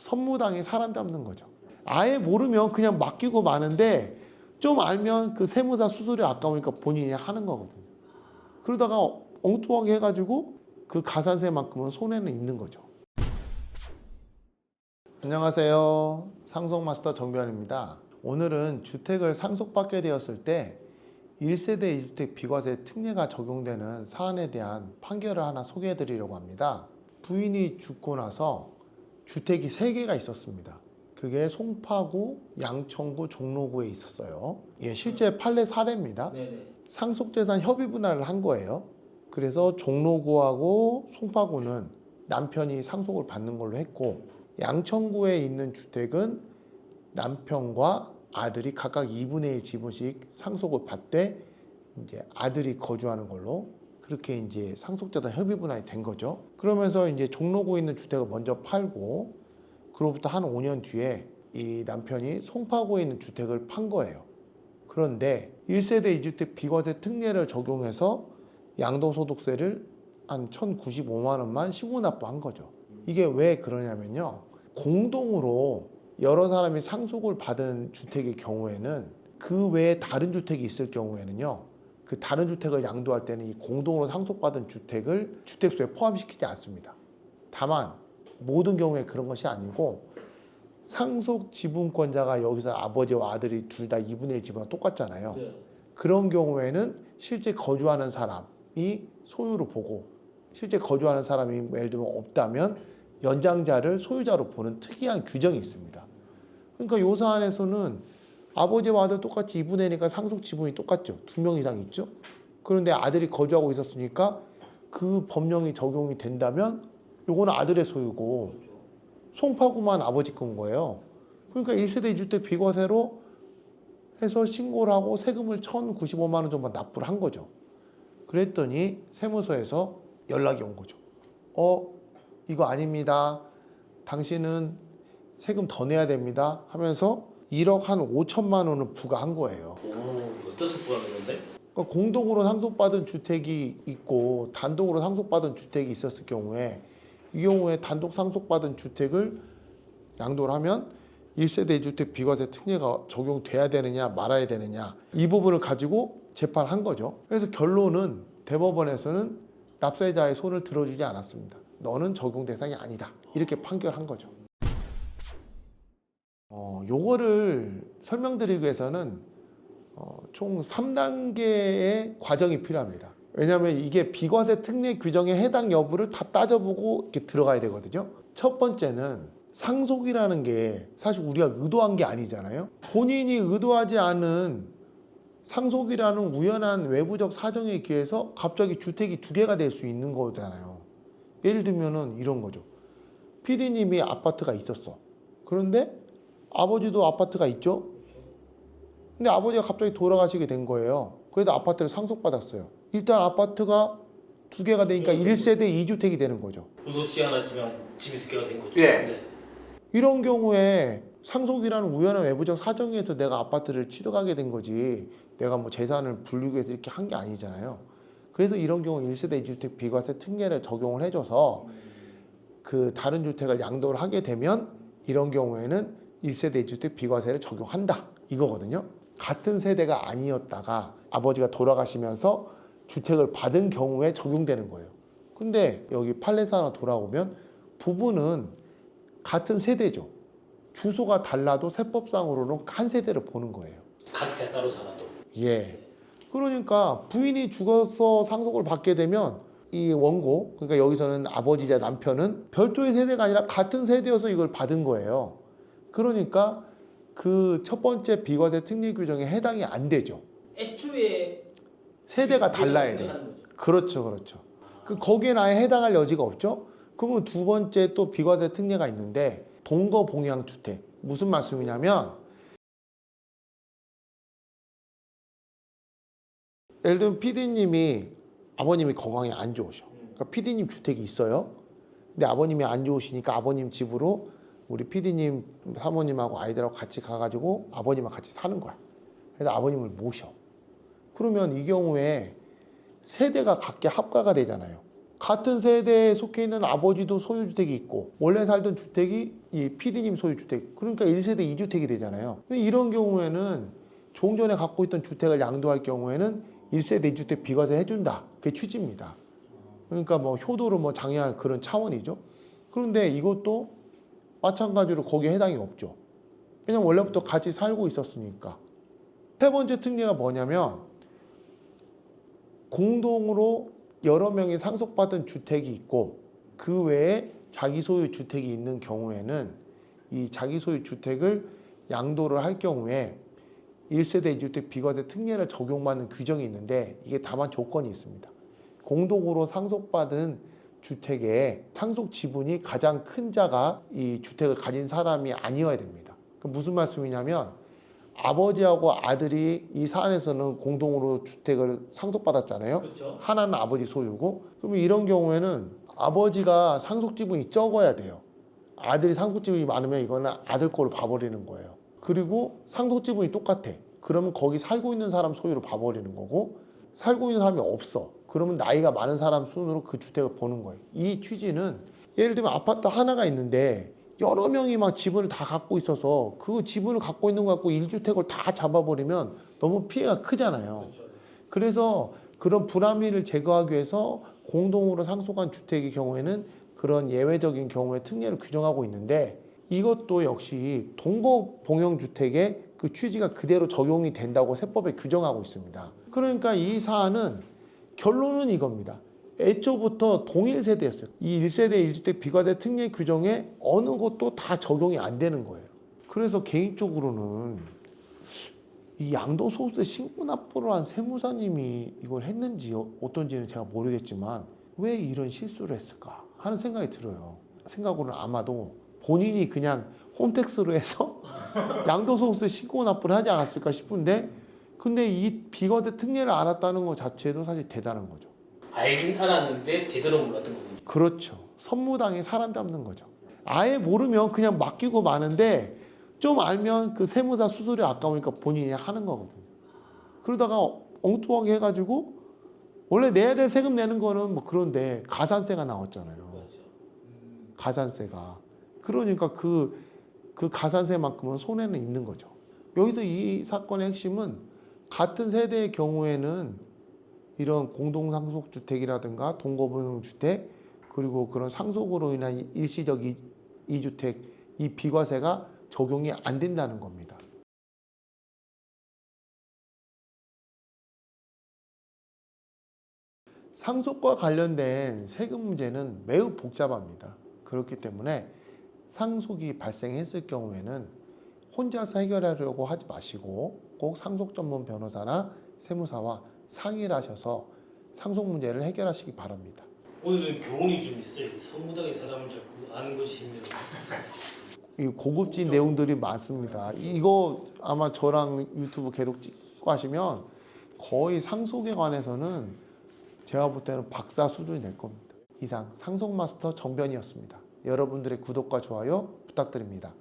선무당이 사람 잡는 거죠. 아예 모르면 그냥 맡기고 마는데 좀 알면 그 세무사 수수료 아까우니까 본인이 하는 거거든요. 그러다가 엉뚱하게 해가지고 그 가산세만큼은 손해는 있는 거죠. 안녕하세요. 상속마스터 정변입니다. 오늘은 주택을 상속받게 되었을 때 1세대 1주택 비과세 특례가 적용되는 사안에 대한 판결을 하나 소개해 드리려고 합니다. 부인이 죽고 나서 주택이 3개가 있었습니다. 그게 송파구, 양천구, 종로구에 있었어요. 실제 판례 사례입니다. 상속재산 협의 분할을 한 거예요. 그래서 종로구하고 송파구는 남편이 상속을 받는 걸로 했고, 양천구에 있는 주택은 남편과 아들이 각각 2분의 1 지분씩 상속을 받되 이제 아들이 거주하는 걸로 그렇게 이제 상속재산 협의 분할이 된 거죠. 그러면서 이제 종로구에 있는 주택을 먼저 팔고, 그로부터 한 5년 뒤에 이 남편이 송파구에 있는 주택을 판 거예요. 그런데 1세대 2주택 비과세 특례를 적용해서 양도소득세를 한 1,095만 원만 신고납부한 거죠. 이게 왜 그러냐면요, 공동으로 여러 사람이 상속을 받은 주택의 경우에는 그 외에 다른 주택이 있을 경우에는요, 그 다른 주택을 양도할 때는 이 공동으로 상속받은 주택을 주택수에 포함시키지 않습니다. 다만 모든 경우에 그런 것이 아니고, 상속 지분권자가 여기서 아버지와 아들이 둘 다 2분의 1 지분과 똑같잖아요. 그런 경우에는 실제 거주하는 사람이 소유로 보고, 실제 거주하는 사람이 예를 들면 없다면 연장자를 소유자로 보는 특이한 규정이 있습니다. 그러니까 요 사안에서는 아버지와 아들 똑같이 2분의 1이니까 상속 지분이 똑같죠. 2명 이상 있죠. 그런데 아들이 거주하고 있었으니까 그 법령이 적용이 된다면 요거는 아들의 소유고 송파구만 아버지 건 거예요. 그러니까 1세대 2주택 비과세로 해서 신고를 하고 세금을 1,095만 원 정도 납부를 한 거죠. 그랬더니 세무서에서 연락이 온 거죠. 이거 아닙니다. 당신은 세금 더 내야 됩니다. 하면서 1억 한 5천만 원을 부과한 거예요. 어디서 부과하는 건데? 그러니까 공동으로 상속받은 주택이 있고 단독으로 상속받은 주택이 있었을 경우에, 이 경우에 단독 상속받은 주택을 양도를 하면 1세대 2주택 비과세 특례가 적용돼야 되느냐 말아야 되느냐, 이 부분을 가지고 재판을 한 거죠. 그래서 결론은 대법원에서는 납세자의 손을 들어주지 않았습니다. 너는 적용 대상이 아니다, 이렇게 판결한 거죠. 요거를 설명드리기 위해서는 총 3단계의 과정이 필요합니다. 왜냐하면 이게 비과세 특례 규정의 해당 여부를 다 따져보고 이렇게 들어가야 되거든요. 첫 번째는 상속이라는 게 사실 우리가 의도한 게 아니잖아요. 본인이 의도하지 않은 상속이라는 우연한 외부적 사정에 의해서 갑자기 주택이 2개가 될 수 있는 거잖아요. 예를 들면은 이런 거죠. PD님이 아파트가 있었어. 그런데 아버지도 아파트가 있죠. 근데 아버지가 갑자기 돌아가시게 된 거예요. 그래도 아파트를 상속받았어요. 일단 아파트가 2개가 되니까 1세대 2주택이 되는 거죠. 우도치 하나지만 집이 2개가 된 거죠. 예. 네. 이런 경우에 상속이라는 우연한 외부적 사정에 의해서 내가 아파트를 취득하게 된 거지, 내가 뭐 재산을 불리기 위해서 이렇게 한 게 아니잖아요. 그래서 이런 경우 1세대 2주택 비과세 특례를 적용을 해줘서 그 다른 주택을 양도를 하게 되면 이런 경우에는 1세대 2주택 비과세를 적용한다, 이거거든요. 같은 세대가 아니었다가 아버지가 돌아가시면서 주택을 받은 경우에 적용되는 거예요. 근데 여기 판례사 하나 돌아오면 부부는 같은 세대죠. 주소가 달라도 세법상으로는 한 세대를 보는 거예요. 각자 따로 살아도. 예. 그러니까 부인이 죽어서 상속을 받게 되면 이 원고, 그러니까 여기서는 아버지자 남편은 별도의 세대가 아니라 같은 세대여서 이걸 받은 거예요. 그러니까 그 첫 번째 비과세 특례 규정에 해당이 안 되죠. 애초에 세대가 달라야 돼. 그렇죠, 그렇죠. 거기에 아예 해당할 여지가 없죠. 그러면 두 번째 또 비과세 특례가 있는데, 동거봉양 주택. 무슨 말씀이냐면, 예를 들면 PD님이, 아버님이 건강이 안 좋으셔. 그러니까 PD님 주택이 있어요. 근데 아버님이 안 좋으시니까 아버님 집으로 우리 PD님 사모님하고 아이들하고 같이 가가지고 아버님하고 같이 사는 거야. 그래서 아버님을 모셔. 그러면 이 경우에 세대가 각기 합가가 되잖아요. 같은 세대에 속해 있는 아버지도 소유주택이 있고 원래 살던 주택이 이 PD님 소유주택, 그러니까 1세대 2주택이 되잖아요. 이런 경우에는 종전에 갖고 있던 주택을 양도할 경우에는 1세대 2주택 비과세 해준다. 그게 취지입니다. 그러니까 뭐 효도를 뭐 장려할 그런 차원이죠. 그런데 이것도 마찬가지로 거기에 해당이 없죠. 왜냐면 원래부터 같이 살고 있었으니까. 세 번째 특례가 뭐냐면 공동으로 여러 명이 상속받은 주택이 있고 그 외에 자기 소유 주택이 있는 경우에는 이 자기 소유 주택을 양도를 할 경우에 1세대 2주택 비과세 특례를 적용받는 규정이 있는데 이게 다만 조건이 있습니다. 공동으로 상속받은 주택의 상속 지분이 가장 큰 자가 이 주택을 가진 사람이 아니어야 됩니다. 그 무슨 말씀이냐면 아버지하고 아들이 이 사안에서는 공동으로 주택을 상속받았잖아요. 그렇죠. 하나는 아버지 소유고, 그러면 이런 경우에는 아버지가 상속 지분이 적어야 돼요. 아들이 상속 지분이 많으면 이거는 아들 거로 봐버리는 거예요. 그리고 상속 지분이 똑같아. 그러면 거기 살고 있는 사람 소유로 봐버리는 거고, 살고 있는 사람이 없어. 그러면 나이가 많은 사람 순으로 그 주택을 보는 거예요. 이 취지는 예를 들면 아파트 하나가 있는데 여러 명이 막 지분을 다 갖고 있어서 그 지분을 갖고 있는 거 갖고 1주택을 다 잡아버리면 너무 피해가 크잖아요. 그렇죠. 그래서 그런 불합리를 제거하기 위해서 공동으로 상속한 주택의 경우에는 그런 예외적인 경우에 특례를 규정하고 있는데 이것도 역시 동거봉용주택의 그 취지가 그대로 적용이 된다고 세법에 규정하고 있습니다. 그러니까 이 사안은 결론은 이겁니다. 애초부터 동일 세대였어요. 이 1세대 1주택 비과세 특례 규정에 어느 것도 다 적용이 안 되는 거예요. 그래서 개인적으로는 이 양도소득세 신고납부를 한 세무사님이 이걸 했는지 어떤지는 제가 모르겠지만 왜 이런 실수를 했을까 하는 생각이 들어요. 생각으로는 아마도 본인이 그냥 홈택스로 해서 양도소득세 신고납부를 하지 않았을까 싶은데 근데 이 비과세 특례를 알았다는 것 자체도 사실 대단한 거죠. 알긴 알았는데 제대로 몰랐던 거군요. 그렇죠. 선무당에 사람 잡는 거죠. 아예 모르면 그냥 맡기고 마는데 좀 알면 그 세무사 수수료 아까우니까 본인이 하는 거거든요. 그러다가 엉뚱하게 해가지고 원래 내야 될 세금 내는 거는 뭐 그런데 가산세가 나왔잖아요. 맞죠. 가산세가. 그러니까 그 가산세만큼은 손해는 있는 거죠. 여기서 이 사건의 핵심은 같은 세대의 경우에는 이런 공동상속주택이라든가 동거보용주택 그리고 그런 상속으로 인한 일시적 이주택 이 비과세가 적용이 안 된다는 겁니다. 상속과 관련된 세금 문제는 매우 복잡합니다. 그렇기 때문에 상속이 발생했을 경우에는 혼자서 해결하려고 하지 마시고 꼭 상속 전문 변호사나 세무사와 상의를 하셔서 상속 문제를 해결하시기 바랍니다. 오늘은 교훈이 좀 있어요. 선무당의 사람을 자꾸 아는 것이 힘들어요. 이 고급진 내용들이 많습니다. 이거 아마 저랑 유튜브 계속 찍고 하시면 거의 상속에 관해서는 제가 볼 때는 박사 수준이 될 겁니다. 이상 상속마스터 정변이었습니다. 여러분들의 구독과 좋아요 부탁드립니다.